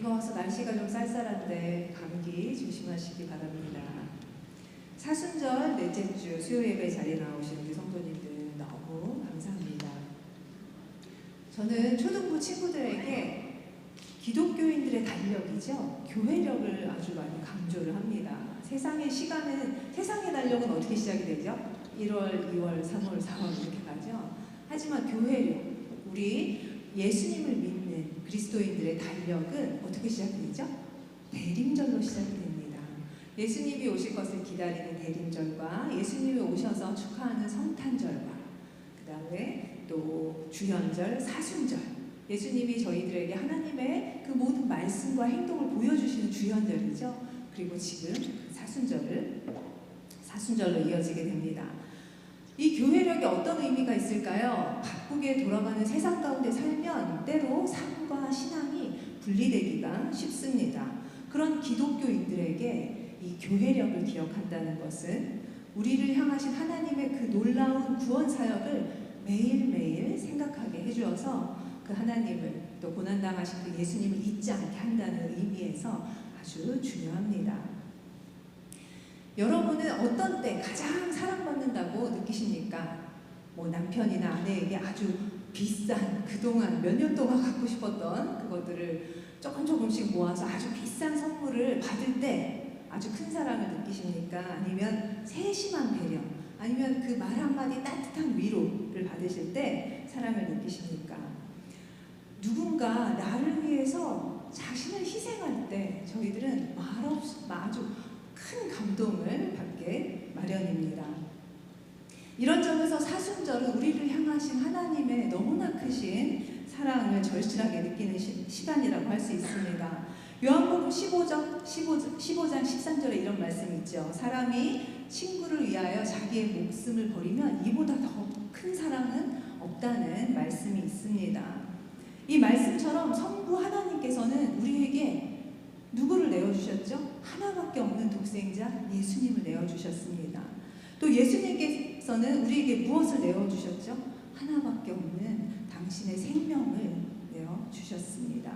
비가 와서 날씨가 좀 쌀쌀한데 감기 조심하시기 바랍니다. 사순절 넷째 주 수요 예배 자리에 나오신 우리 성도님들 너무 감사합니다. 저는 초등부 친구들에게 기독교인들의 달력이죠. 교회력을 아주 많이 강조를 합니다. 세상의 달력은 어떻게 시작이 되죠? 1월, 2월, 3월, 4월 이렇게 가죠. 하지만 교회력, 우리 예수님을 믿는 그리스도인들의 달력은 어떻게 시작되죠? 대림절로 시작이 됩니다. 예수님이 오실 것을 기다리는 대림절과 예수님이 오셔서 축하하는 성탄절과 그 다음에 또 주현절, 사순절, 예수님이 저희들에게 하나님의 그 모든 말씀과 행동을 보여주시는 주현절이죠. 그리고 지금 사순절로 이어지게 됩니다. 이 교회력이 어떤 의미가 있을까요? 바쁘게 돌아가는 세상 가운데 살면 때로 삶과 신앙이 분리되기가 쉽습니다. 그런 기독교인들에게 이 교회력을 기억한다는 것은 우리를 향하신 하나님의 그 놀라운 구원 사역을 매일매일 생각하게 해주어서 그 하나님을 또 고난당하신 그 예수님을 잊지 않게 한다는 의미에서 아주 중요합니다. 여러분은 어떤 때 가장 사랑받는다고 느끼십니까? 남편이나 아내에게 아주 비싼, 그동안 몇 년 동안 갖고 싶었던 그것들을 조금씩 모아서 아주 비싼 선물을 받을 때 아주 큰 사랑을 느끼십니까? 아니면 세심한 배려, 아니면 그 말 한마디 따뜻한 위로를 받으실 때 사랑을 느끼십니까? 누군가 나를 위해서 자신을 희생할 때 저희들은 아주 큰 감동을 받게 마련입니다. 이런 점에서 사순절은 우리를 향하신 하나님의 너무나 크신 사랑을 절실하게 느끼는 시간이라고 할 수 있습니다. 요한복음 15장 13절에 이런 말씀이 있죠. 사람이 친구를 위하여 자기의 목숨을 버리면 이보다 더 큰 사랑은 없다는 말씀이 있습니다. 이 말씀처럼 성부 하나님께서는 우리에게 누구를 내어주셨죠? 하나밖에 없는 독생자 예수님을 내어주셨습니다. 또 예수님께서는 우리에게 무엇을 내어주셨죠? 하나밖에 없는 당신의 생명을 내어주셨습니다.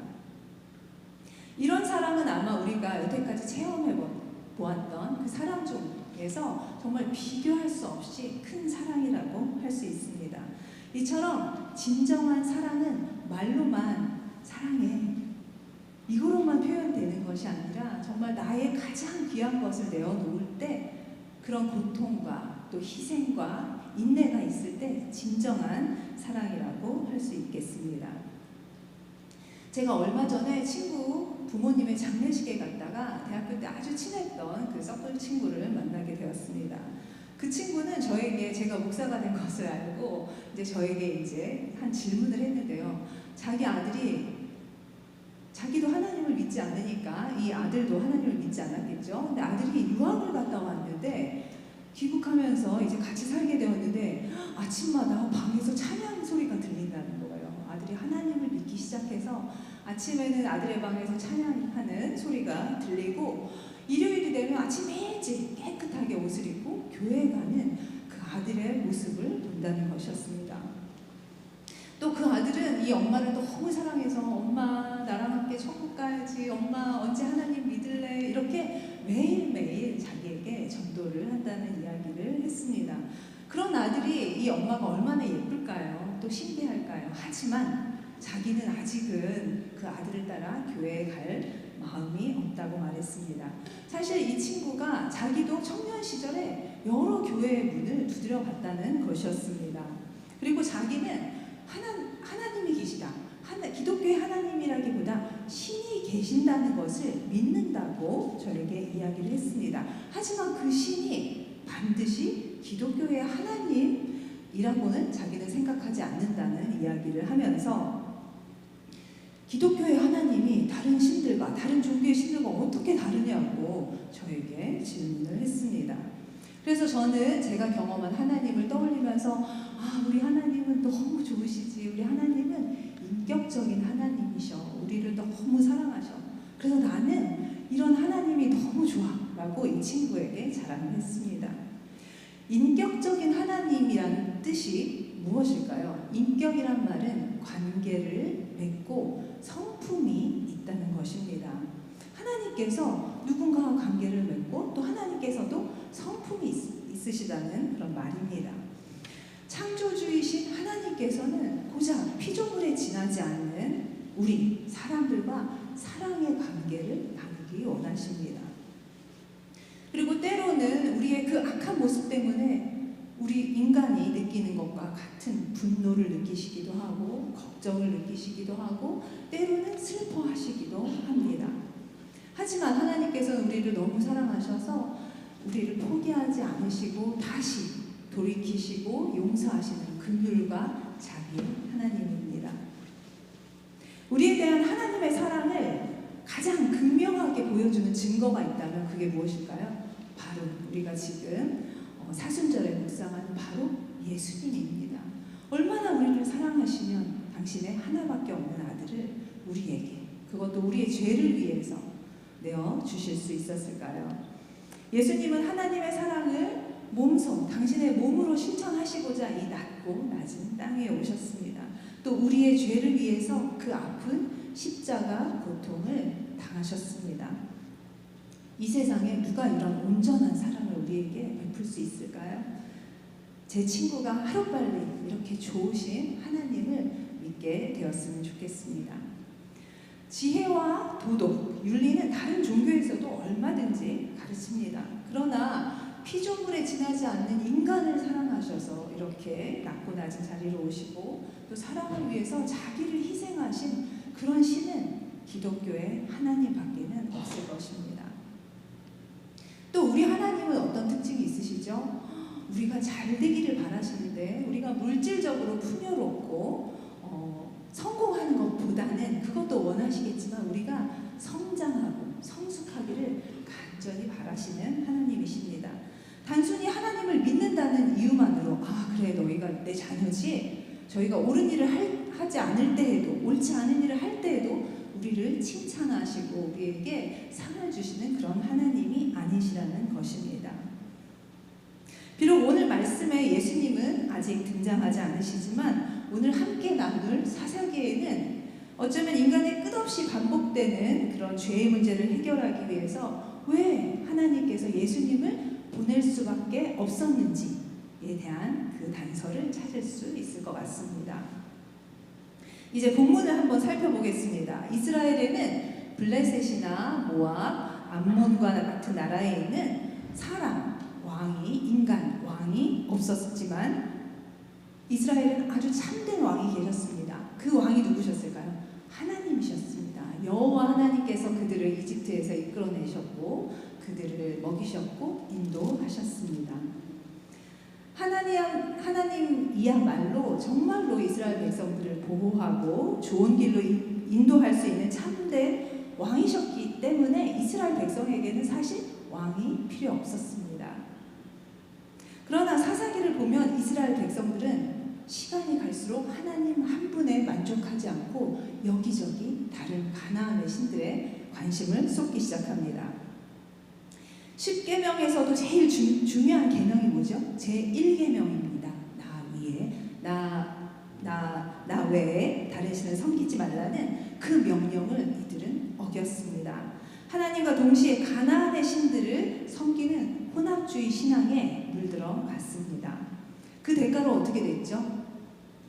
이런 사랑은 아마 우리가 여태까지 체험해 보았던 그 사랑 중에서 정말 비교할 수 없이 큰 사랑이라고 할 수 있습니다. 이처럼 진정한 사랑은 말로만 사랑해, 이거로만 표현되는 것이 아니라 정말 나의 가장 귀한 것을 내어놓을 때 그런 고통과 또 희생과 인내가 있을 때 진정한 사랑이라고 할 수 있겠습니다. 제가 얼마 전에 친구 부모님의 장례식에 갔다가 대학교 때 아주 친했던 그 서클 친구를 만나게 되었습니다. 그 친구는 저에게, 제가 목사가 된 것을 알고 저에게 한 질문을 했는데요. 자기 아들이, 자기도 하나님을 믿지 않으니까 이 아들도 하나님을 믿지 않았겠죠. 근데 아들이 유학을 갔다 왔는데 귀국하면서 이제 같이 살게 되었는데 아침마다 방에서 찬양 소리가 들린다는 거예요. 아들이 하나님을 믿기 시작해서 아침에는 아들의 방에서 찬양하는 소리가 들리고 일요일이 되면 아침 일찍 깨끗하게 옷을 입고 교회에 가는 그 아들의 모습을 본다는 것이었습니다. 또 그 아들은 이 엄마를 너무 사랑해서 엄마 나랑 함께 천국 가야지, 엄마 언제 하나님 믿을래, 이렇게 매일매일 자기에게 전도를 한다는 이야기를 했습니다. 그런 아들이 이 엄마가 얼마나 예쁠까요? 또 신기할까요? 하지만 자기는 아직은 그 아들을 따라 교회에 갈 마음이 없다고 말했습니다. 사실 이 친구가 자기도 청년 시절에 여러 교회의 문을 두드려 봤다는 것이었습니다. 그리고 자기는 하나님이 계시다, 기독교의 하나님이라기보다 신이 계신다는 것을 믿는다고 저에게 이야기를 했습니다. 하지만 그 신이 반드시 기독교의 하나님이라고는 자기는 생각하지 않는다는 이야기를 하면서 기독교의 하나님이 다른 신들과, 다른 종교의 신들과 어떻게 다르냐고 저에게 질문을 했습니다. 그래서 저는 제가 경험한 하나님을 떠올리면서 우리 하나님은 너무 좋으시지, 우리 하나님은 인격적인 하나님이셔, 우리를 너무 사랑하셔, 그래서 나는 이런 하나님이 너무 좋아 라고 이 친구에게 자랑을 했습니다. 인격적인 하나님이란 뜻이 무엇일까요? 인격이란 말은 관계를 맺고 성품이 있다는 것입니다. 하나님께서 누군가와 관계를 맺고 또 하나님께서도 성품이 있으시다는 그런 말입니다. 창조주이신 하나님께서는 고작 피조물에 지나지 않는 우리 사람들과 사랑의 관계를 나누기 원하십니다. 그리고 때로는 우리의 그 악한 모습 때문에 우리 인간이 느끼는 것과 같은 분노를 느끼시기도 하고 걱정을 느끼시기도 하고 때로는 슬퍼하시기도 합니다. 하지만 하나님께서는 우리를 너무 사랑하셔서 우리를 포기하지 않으시고 다시 돌이키시고 용서하시는 긍휼과 자비의 하나님입니다. 우리에 대한 하나님의 사랑을 가장 극명하게 보여주는 증거가 있다면 그게 무엇일까요? 바로 우리가 지금 사순절에 묵상하는 바로 예수님입니다. 얼마나 우리를 사랑하시면 당신의 하나밖에 없는 아들을 우리에게, 그것도 우리의 죄를 위해서 내어주실 수 있었을까요? 예수님은 하나님의 사랑을 몸소 당신의 몸으로 실천하시고자 이 낮고 낮은 땅에 오셨습니다. 또 우리의 죄를 위해서 그 아픈 십자가 고통을 당하셨습니다. 이 세상에 누가 이런 온전한 사랑을 우리에게 베풀 수 있을까요? 제 친구가 하루빨리 이렇게 좋으신 하나님을 믿게 되었으면 좋겠습니다. 지혜와 도덕, 윤리는 다른 종교에서도 얼마든지 가르칩니다. 그러나 피조물에 지나지 않는 인간을 사랑하셔서 이렇게 낮고 낮은 자리로 오시고 또 사랑을 위해서 자기를 희생하신 그런 신은 기독교의 하나님밖에는 없을 것입니다. 또 우리 하나님은 어떤 특징이 있으시죠? 우리가 잘 되기를 바라시는데 우리가 물질적으로 풍요롭고 성공하는 것보다는 그것도 원하시겠지만 우리가 성장하고 성숙하기를 간절히 바라시는 하나님이십니다. 단순히 하나님을 믿는다는 이유만으로 그래 너희가 내 자녀지 저희가 옳은 일을 하지 않을 때에도 옳지 않은 일을 할 때에도 우리를 칭찬하시고 우리에게 상을 주시는 그런 하나님이 아니시라는 것입니다. 비록 오늘 말씀에 예수님은 아직 등장하지 않으시지만 오늘 함께 나눌 사사기에는 어쩌면 인간의 끝없이 반복되는 그런 죄의 문제를 해결하기 위해서 왜 하나님께서 예수님을 보낼 수밖에 없었는지에 대한 그 단서를 찾을 수 있을 것 같습니다. 이제 본문을 한번 살펴보겠습니다. 이스라엘에는 블레셋이나 모압, 암몬과 같은 나라에 있는 사람, 왕이, 인간, 왕이 없었지만 이스라엘은 아주 참된 왕이 계셨습니다. 그 왕이 누구셨을까요? 하나님이셨습니다. 여호와 하나님께서 그들을 이집트에서 이끌어내셨고 그들을 먹이셨고 인도하셨습니다. 하나님이야말로 정말로 이스라엘 백성들을 보호하고 좋은 길로 인도할 수 있는 참된 왕이셨기 때문에 이스라엘 백성에게는 사실 왕이 필요 없었습니다. 그러나 사사기를 보면 이스라엘 백성들은 시간이 갈수록 하나님 한 분에 만족하지 않고 여기저기 다른 가나안의 신들에 관심을 쏟기 시작합니다. 10계명에서도 제일 중요한 계명이 뭐죠? 제1계명입니다. 나 외에 다른 신을 섬기지 말라는 그 명령을 이들은 어겼습니다. 하나님과 동시에 가나안의 신들을 섬기는 혼합주의 신앙에 물들어 갔습니다. 그 대가로 어떻게 됐죠?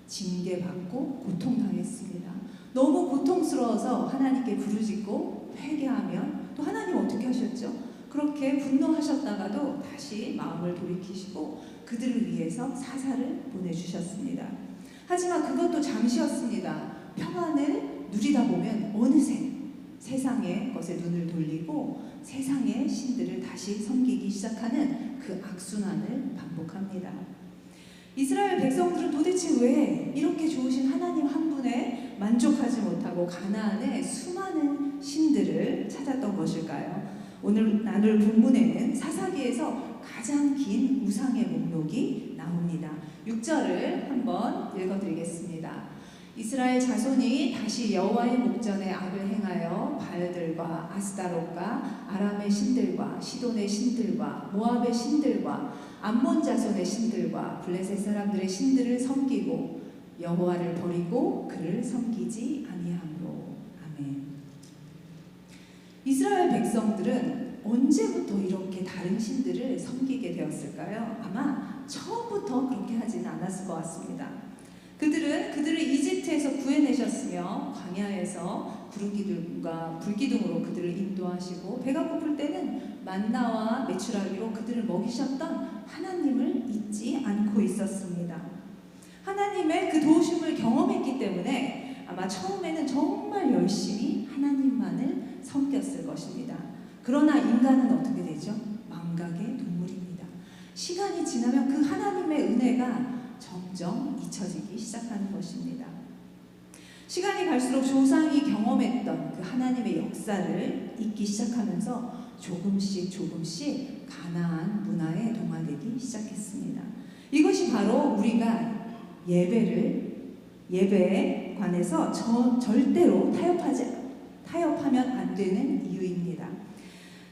징계받고 고통당했습니다. 너무 고통스러워서 하나님께 부르짖고 회개하면 또 하나님 어떻게 하셨죠? 그렇게 분노하셨다가도 다시 마음을 돌이키시고 그들을 위해서 사사를 보내주셨습니다. 하지만 그것도 잠시였습니다. 평안을 누리다 보면 어느새 세상의 것에 눈을 돌리고 세상의 신들을 다시 섬기기 시작하는 그 악순환을 반복합니다. 이스라엘 백성들은 도대체 왜 이렇게 좋으신 하나님 한 분에 만족하지 못하고 가나안의 수많은 신들을 찾았던 것일까요? 오늘 나눌 본문에는 사사기에서 가장 긴 우상의 목록이 나옵니다. 6절을 한번 읽어드리겠습니다. 이스라엘 자손이 다시 여호와의 목전에 악을 행하여 바알들과 아스타롯과 아람의 신들과 시돈의 신들과 모압의 신들과 암몬 자손의 신들과 블레셋 사람들의 신들을 섬기고 여호와를 버리고 그를 섬기지 아니하므로. 아멘. 이스라엘 백성들은 언제부터 이렇게 다른 신들을 섬기게 되었을까요? 아마 처음부터 그렇게 하지는 않았을 것 같습니다. 그들을 이집트에서 구해내셨으며 광야에서 구름기둥과 불기둥으로 그들을 인도하시고 배가 고플 때는 만나와 메추라기로 그들을 먹이셨던 하나님을 잊지 않고 있었습니다. 하나님의 그 도우심을 경험했기 때문에 아마 처음에는 정말 열심히 하나님만을 섬겼을 것입니다. 그러나 인간은 어떻게 되죠? 망각의 동물입니다. 시간이 지나면 그 하나님의 은혜가 점점 잊혀지기 시작하는 것입니다. 시간이 갈수록 조상이 경험했던 그 하나님의 역사를 잊기 시작하면서 조금씩 가나안 문화에 동화되기 시작했습니다. 이것이 바로 우리가 예배에 관해서 절대로 타협하면 안 되는 이유입니다.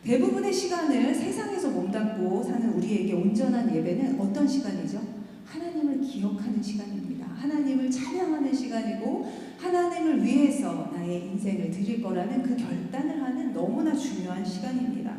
대부분의 시간을 세상에서 몸담고 사는 우리에게 온전한 예배는 어떤 시간이죠? 하나님을 기억하는 시간입니다. 하나님을 찬양하는 시간이고 하나님을 위해서 나의 인생을 드릴 거라는 그 결단을 하는 너무나 중요한 시간입니다.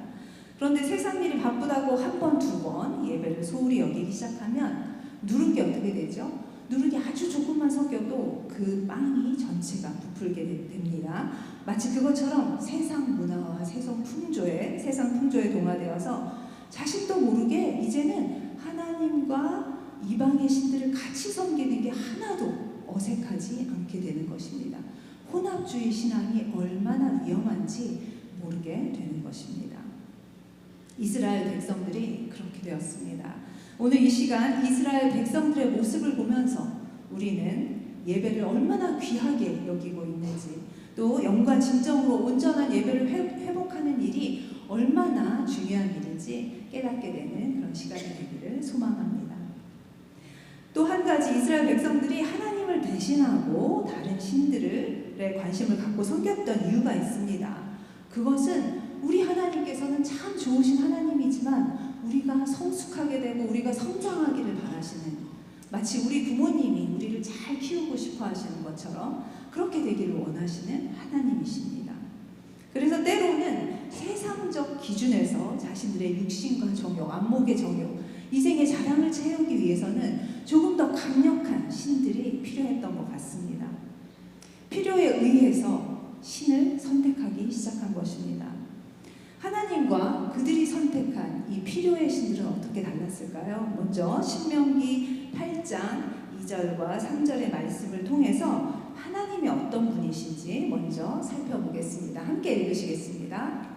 그런데 세상 일이 바쁘다고 한 번, 두 번 예배를 소홀히 여기기 시작하면 누룩이 어떻게 되죠? 누룩이 아주 조금만 섞여도 그 빵이 전체가 부풀게 됩니다. 마치 그것처럼 세상 문화와 세상 풍조에 동화되어서 자신도 모르게 이제는 하나님과 이방의 신들을 같이 섬기는 게 하나도 어색하지 않게 되는 것입니다. 혼합주의 신앙이 얼마나 위험한지 모르게 되는 것입니다. 이스라엘 백성들이 그렇게 되었습니다. 오늘 이 시간 이스라엘 백성들의 모습을 보면서 우리는 예배를 얼마나 귀하게 여기고 있는지, 또 영과 진정으로 온전한 예배를 회복하는 일이 얼마나 중요한 일인지 깨닫게 되는 그런 시간이 되기를 소망합니다. 또 한 가지, 이스라엘 백성들이 하나님을 배신하고 다른 신들에 관심을 갖고 섬겼던 이유가 있습니다. 그것은 우리 하나님께서는 참 좋으신 하나님이지만 우리가 성숙하게 되고 우리가 성장하기를 바라시는, 마치 우리 부모님이 우리를 잘 키우고 싶어 하시는 것처럼 그렇게 되기를 원하시는 하나님이십니다. 그래서 때로는 세상적 기준에서 자신들의 육신과 정욕, 안목의 정욕, 이생의 자랑을 채우기 위해서는 조금 더 강력한 신들이 필요했던 것 같습니다. 필요에 의해서 신을 선택하기 시작한 것입니다. 하나님과 그들이 선택한 이 필요의 신들은 어떻게 달랐을까요? 먼저 신명기 8장 2절과 3절의 말씀을 통해서 하나님이 어떤 분이신지 먼저 살펴보겠습니다. 함께 읽으시겠습니다.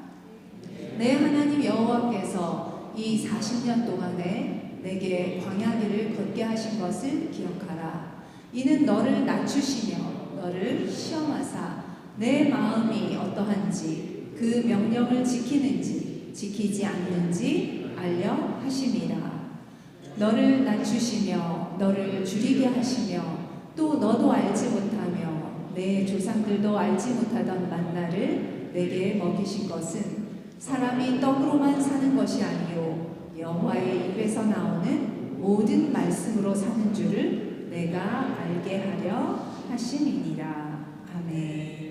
내 하나님 여호와께서 이 40년 동안에 내게 광야길을 걷게 하신 것을 기억하라. 이는 너를 낮추시며 너를 시험하사 내 마음이 어떠한지 그 명령을 지키는지 지키지 않는지 알려 하심이라. 너를 낮추시며 너를 줄이게 하시며 또 너도 알지 못하며 내 조상들도 알지 못하던 만나를 내게 먹이신 것은 사람이 떡으로만 사는 것이 아니요 여호와의 입에서 나오는 모든 말씀으로 사는 줄을 내가 알게 하려 하심이니라. 아멘.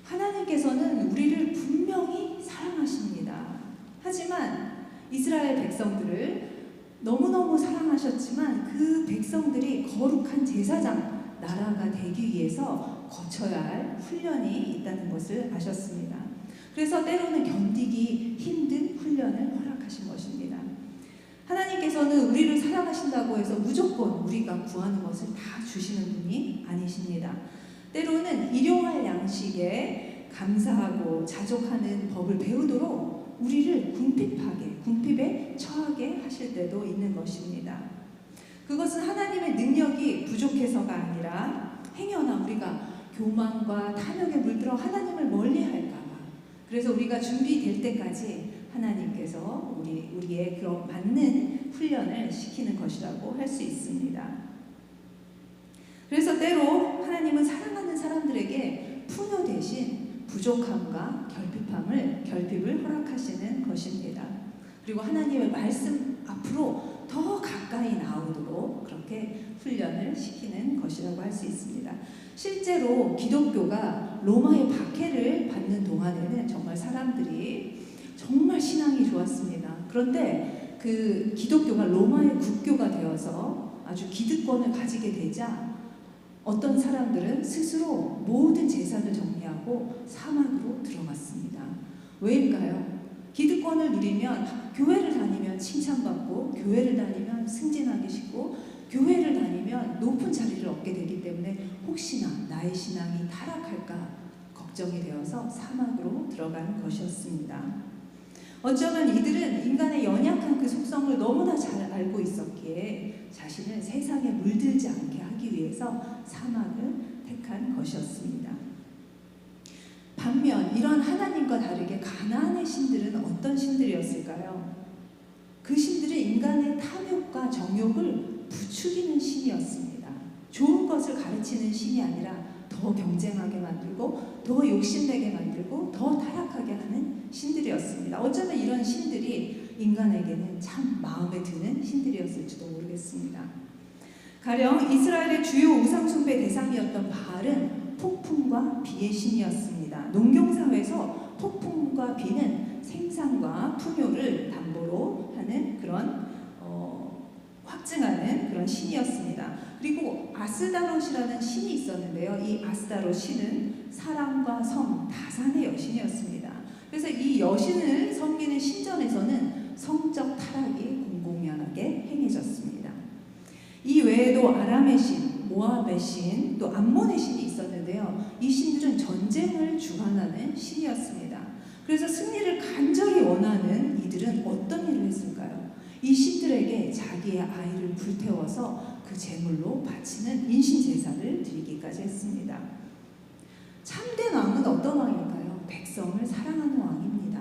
하나님께서는 우리를 분명히 사랑하십니다. 하지만 이스라엘 백성들을 너무너무 사랑하셨지만 그 백성들이 거룩한 제사장 나라가 되기 위해서 거쳐야 할 훈련이 있다는 것을 아셨습니다. 그래서 때로는 견디기 힘든 훈련을 허락하신 것입니다. 하나님께서는 우리를 사랑하신다고 해서 무조건 우리가 구하는 것을 다 주시는 분이 아니십니다. 때로는 일용할 양식에 감사하고 자족하는 법을 배우도록 우리를 궁핍에 처하게 하실 때도 있는 것입니다. 그것은 하나님의 능력이 부족해서가 아니라 행여나 우리가 교만과 탐욕에 물들어 하나님을 멀리할까 봐, 그래서 우리가 준비될 때까지 하나님께서 우리의 그런 맞는 훈련을 시키는 것이라고 할 수 있습니다. 그래서 때로 하나님은 사랑하는 사람들에게 풍요 대신 부족함과 결핍을 허락하시는 것입니다. 그리고 하나님의 말씀 앞으로 더 가까이 나오도록 그렇게 훈련을 시키는 것이라고 할 수 있습니다. 실제로 기독교가 로마의 박해를 받는 동안에는 정말 사람들이 정말 신앙이 좋았습니다. 그런데 그 기독교가 로마의 국교가 되어서 아주 기득권을 가지게 되자 어떤 사람들은 스스로 모든 재산을 정리하고 사막으로 들어갔습니다. 왜일까요? 기득권을 누리면 교회를 다니면 칭찬받고 교회를 다니면 승진하기 쉽고 교회를 다니면 높은 자리를 얻게 되기 때문에 혹시나 나의 신앙이 타락할까 걱정이 되어서 사막으로 들어간 것이었습니다. 어쩌면 이들은 인간의 연약한 그 속성을 너무나 잘 알고 있었기에 자신을 세상에 물들지 않게 하기 위해서 사막을 택한 것이었습니다. 반면 이런 하나님과 다르게 가나안의 신들은 어떤 신들이었을까요? 그 신들은 인간의 탐욕과 정욕을 부추기는 신이었습니다. 좋은 것을 가르치는 신이 아니라 더 경쟁하게 만들고 더 욕심내게 만들고 더 타락하게 하는 신들이었습니다. 어쩌면 이런 신들이 인간에게는 참 마음에 드는 신들이었을지도 모르겠습니다. 가령 이스라엘의 주요 우상숭배 대상이었던 바알은 폭풍과 비의 신이었습니다. 농경사회에서 폭풍과 비는 생산과 풍요를 담보로 하는 그런 확증하는 그런 신이었습니다. 그리고 아스다롯이라는 신이 있었는데요. 이 아스다롯 신은 사랑과 성, 다산의 여신이었습니다. 그래서 이 여신을 섬기는 신전에서는 성적 타락이 공공연하게 행해졌습니다. 이 외에도 아람의 신, 모압의 신, 또 암몬의 신이 있었는데요. 이 신들은 전쟁을 주관하는 신이었습니다. 그래서 승리를 간절히 원하는 이들은 어떤 일을 했을까요? 이 신들에게 자기의 아이를 불태워서 그 제물로 바치는 인신제사를 드리기까지 했습니다. 참된 왕은 어떤 왕일까요? 백성을 사랑하는 왕입니다.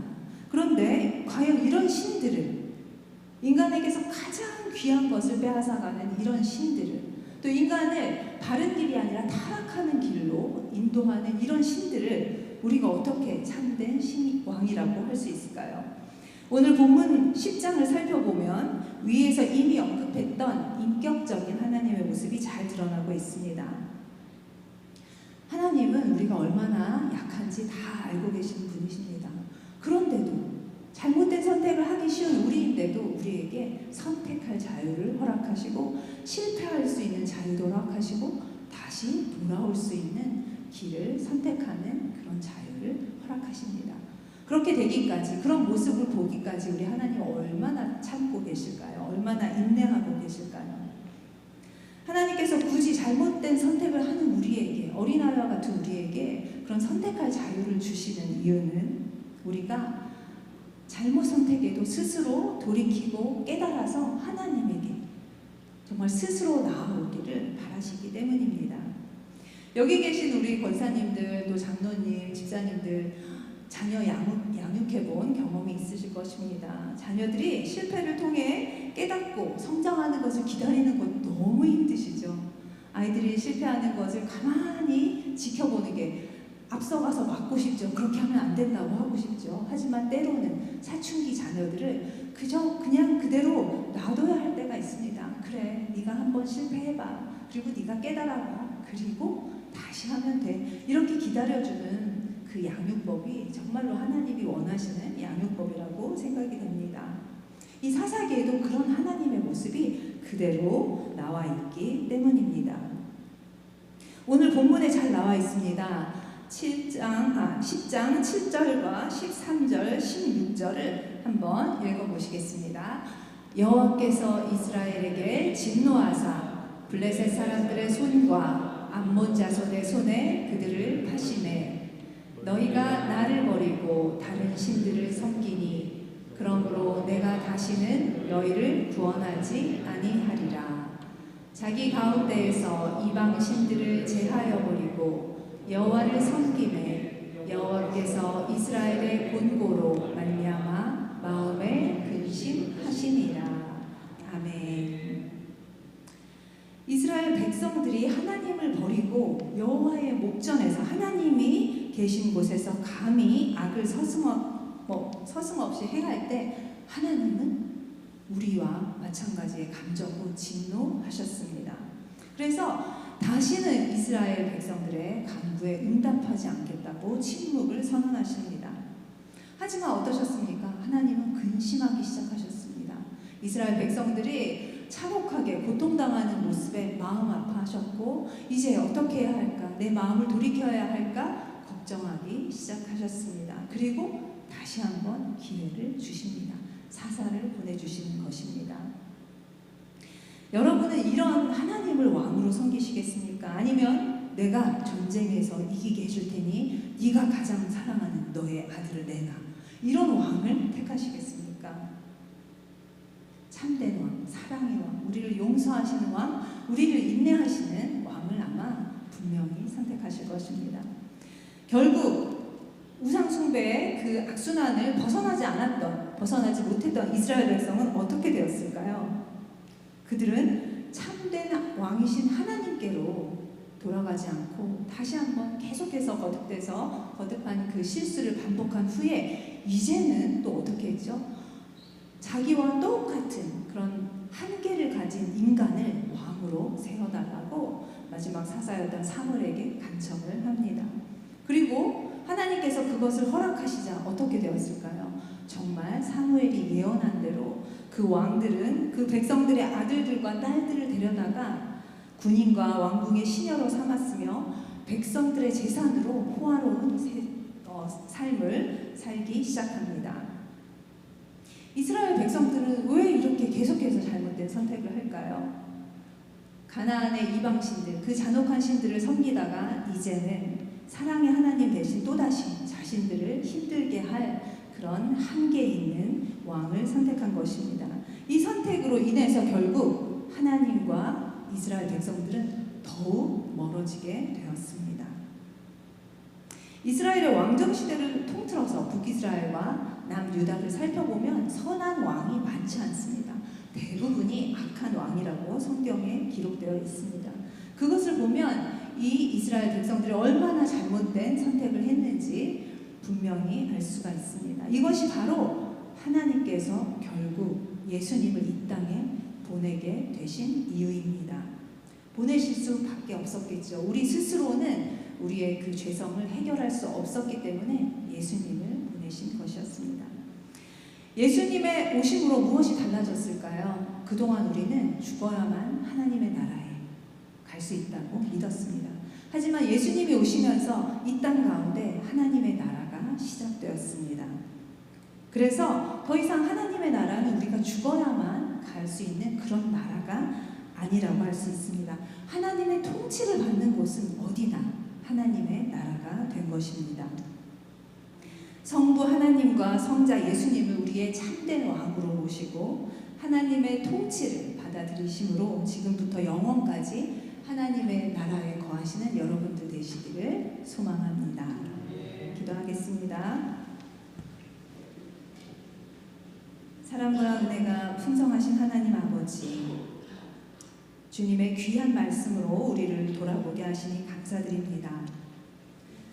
그런데 과연 이런 신들을 인간에게서 가장 귀한 것을 빼앗아가는 이런 신들을 또 인간을 바른 길이 아니라 타락하는 길로 인도하는 이런 신들을 우리가 어떻게 참된 왕이라고 할 수 있을까요? 오늘 본문 10장을 살펴보면 위에서 이미 언급했던 인격적인 하나님의 모습이 잘 드러나고 있습니다. 하나님은 우리가 얼마나 약한지 다 알고 계시는 분이십니다. 그런데도 잘못된 선택을 하기 쉬운 우리인데도 우리에게 선택할 자유를 허락하시고 실패할 수 있는 자유도 허락하시고 다시 돌아올 수 있는 길을 선택하는 그런 자유를 허락하십니다. 그렇게 되기까지, 그런 모습을 보기까지 우리 하나님 얼마나 참고 계실까요? 얼마나 인내하고 계실까요? 하나님께서 굳이 잘못된 선택을 하는 우리에게, 어린아이와 같은 우리에게 그런 선택할 자유를 주시는 이유는 우리가 잘못 선택해도 스스로 돌이키고 깨달아서 하나님에게 정말 스스로 나아오기를 바라시기 때문입니다. 여기 계신 우리 권사님들, 또 장로님, 집사님들 자녀 양육해본 경험이 있으실 것입니다. 자녀들이 실패를 통해 깨닫고 성장하는 것을 기다리는 것 너무 힘드시죠. 아이들이 실패하는 것을 가만히 지켜보는 게 앞서가서 막고 싶죠. 그렇게 하면 안 된다고 하고 싶죠. 하지만 때로는 사춘기 자녀들을 그냥 그대로 놔둬야 할 때가 있습니다. 그래, 네가 한번 실패해봐. 그리고 네가 깨달아봐. 그리고 다시 하면 돼. 이렇게 기다려주는 그 양육법이 정말로 하나님이 원하시는 양육법이라고 생각이 됩니다. 이 사사기에도 그런 하나님의 모습이 그대로 나와 있기 때문입니다. 오늘 본문에 잘 나와 있습니다. 10장 7절과 13절, 16절을 한번 읽어보시겠습니다. 여호와께서 이스라엘에게 진노하사 블레셋 사람들의 손과 암몬 자손의 손에 그들을 파시매 너희가 나를 버리고 다른 신들을 섬기니 그러므로 내가 다시는 너희를 구원하지 아니하리라. 자기 가운데에서 이방 신들을 제하여 버리고 여호와를 섬기매 여호와께서 이스라엘의 본고로 말미암아 마음에 근심하시니라. 아멘. 이스라엘 백성들이 하나님을 버리고 여호와의 목전에서 하나님이 계신 곳에서 감히 악을 서슴없이 행할 때 하나님은 우리와 마찬가지의 감정으로 진노하셨습니다. 그래서 다시는 이스라엘 백성들의 간구에 응답하지 않겠다고 침묵을 선언하십니다. 하지만 어떠셨습니까? 하나님은 근심하기 시작하셨습니다. 이스라엘 백성들이 차곡하게 고통당하는 모습에 마음 아파하셨고 이제 어떻게 해야 할까? 내 마음을 돌이켜야 할까? 걱정하기 시작하셨습니다. 그리고 다시 한번 기회를 주십니다. 사사를 보내주시는 것입니다. 여러분은 이런 하나님을 왕으로 섬기시겠습니까? 아니면 내가 전쟁에서 이기게 해줄 테니 네가 가장 사랑하는 너의 아들을 내놔, 이런 왕을 택하시겠습니까? 참된 왕, 사랑의 왕, 우리를 용서하시는 왕, 우리를 인내하시는 왕을 아마 분명히 선택하실 것입니다. 결국 우상숭배의 그 악순환을 벗어나지 못했던 이스라엘 백성은 어떻게 되었을까요? 그들은 참된 왕이신 하나님께로 돌아가지 않고 다시 한번 계속해서 거듭한 그 실수를 반복한 후에 이제는 또 어떻게 했죠? 자기와 똑같은 그런 한계를 가진 인간을 왕으로 세워달라고 마지막 사사였던 사무엘에게 간청을 합니다. 그리고 하나님께서 그것을 허락하시자 어떻게 되었을까요? 정말 사무엘이 예언한 대로 그 왕들은 그 백성들의 아들들과 딸들을 데려다가 군인과 왕궁의 시녀로 삼았으며 백성들의 재산으로 호화로운 삶을 살기 시작합니다. 이스라엘 백성들은 왜 이렇게 계속해서 잘못된 선택을 할까요? 가나안의 이방신들, 그 잔혹한 신들을 섬기다가 이제는 사랑의 하나님 대신 또다시 자신들을 힘들게 할 그런 한계 있는 왕을 선택한 것입니다. 이 선택으로 인해서 결국 하나님과 이스라엘 백성들은 더욱 멀어지게 되었습니다. 이스라엘의 왕정 시대를 통틀어서 북이스라엘과 남유다를 살펴보면 선한 왕이 많지 않습니다. 대부분이 악한 왕이라고 성경에 기록되어 있습니다. 그것을 보면 이 이스라엘 백성들이 얼마나 잘못된 선택을 했는지 분명히 알 수가 있습니다. 이것이 바로 하나님께서 결국 예수님을 이 땅에 보내게 되신 이유입니다. 보내실 수밖에 없었겠죠. 우리 스스로는 우리의 그 죄성을 해결할 수 없었기 때문에 예수님을 보내신 것이었습니다. 예수님의 오심으로 무엇이 달라졌을까요? 그동안 우리는 죽어야만 하나님의 나라에 갈 수 있다고 믿었습니다. 하지만 예수님이 오시면서 이 땅 가운데 하나님의 나라가 시작되었습니다. 그래서 더 이상 하나님의 나라는 우리가 죽어야만 갈 수 있는 그런 나라가 아니라고 할 수 있습니다. 하나님의 통치를 받는 곳은 어디나 하나님의 나라가 된 것입니다. 성부 하나님과 성자 예수님을 우리의 참된 왕으로 모시고 하나님의 통치를 받아들이심으로 지금부터 영원까지 하나님의 나라에 거하시는 여러분들 되시기를 소망합니다. 기도하겠습니다. 사랑과 은혜가 풍성하신 하나님 아버지, 주님의 귀한 말씀으로 우리를 돌아보게 하시니 감사드립니다.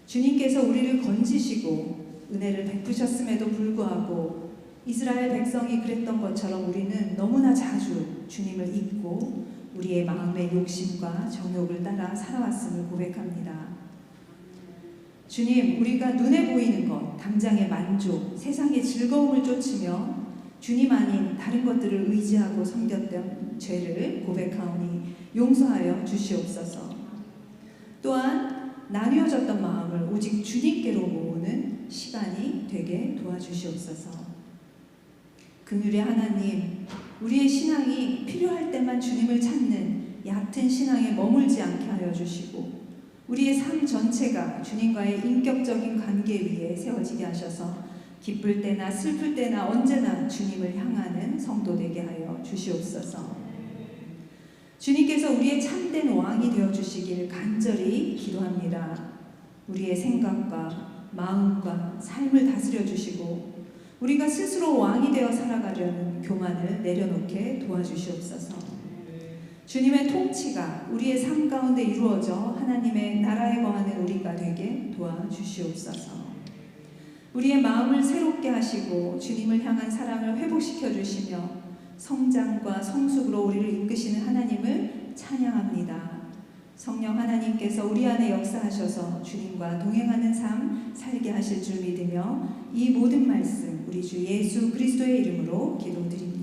주님께서 우리를 건지시고 은혜를 베푸셨음에도 불구하고 이스라엘 백성이 그랬던 것처럼 우리는 너무나 자주 주님을 잊고 우리의 마음의 욕심과 정욕을 따라 살아왔음을 고백합니다. 주님, 우리가 눈에 보이는 것, 당장의 만족, 세상의 즐거움을 쫓으며 주님 아닌 다른 것들을 의지하고 섬겼던 죄를 고백하오니 용서하여 주시옵소서. 또한 나뉘어졌던 마음을 오직 주님께로 모으는 시간이 되게 도와주시옵소서. 긍휼의 하나님, 우리의 신앙이 필요할 때만 주님을 찾는 얕은 신앙에 머물지 않게 하여 주시고 우리의 삶 전체가 주님과의 인격적인 관계 위에 세워지게 하셔서 기쁠 때나 슬플 때나 언제나 주님을 향하는 성도 되게 하여 주시옵소서. 주님께서 우리의 참된 왕이 되어주시길 간절히 기도합니다. 우리의 생각과 마음과 삶을 다스려 주시고 우리가 스스로 왕이 되어 살아가려는 교만을 내려놓게 도와주시옵소서. 주님의 통치가 우리의 삶 가운데 이루어져 하나님의 나라에 거하는 우리가 되게 도와주시옵소서. 우리의 마음을 새롭게 하시고 주님을 향한 사랑을 회복시켜 주시며 성장과 성숙으로 우리를 이끄시는 하나님을 찬양합니다. 성령 하나님께서 우리 안에 역사하셔서 주님과 동행하는 삶 살게 하실 줄 믿으며 이 모든 말씀 우리 주 예수 그리스도의 이름으로 기도드립니다.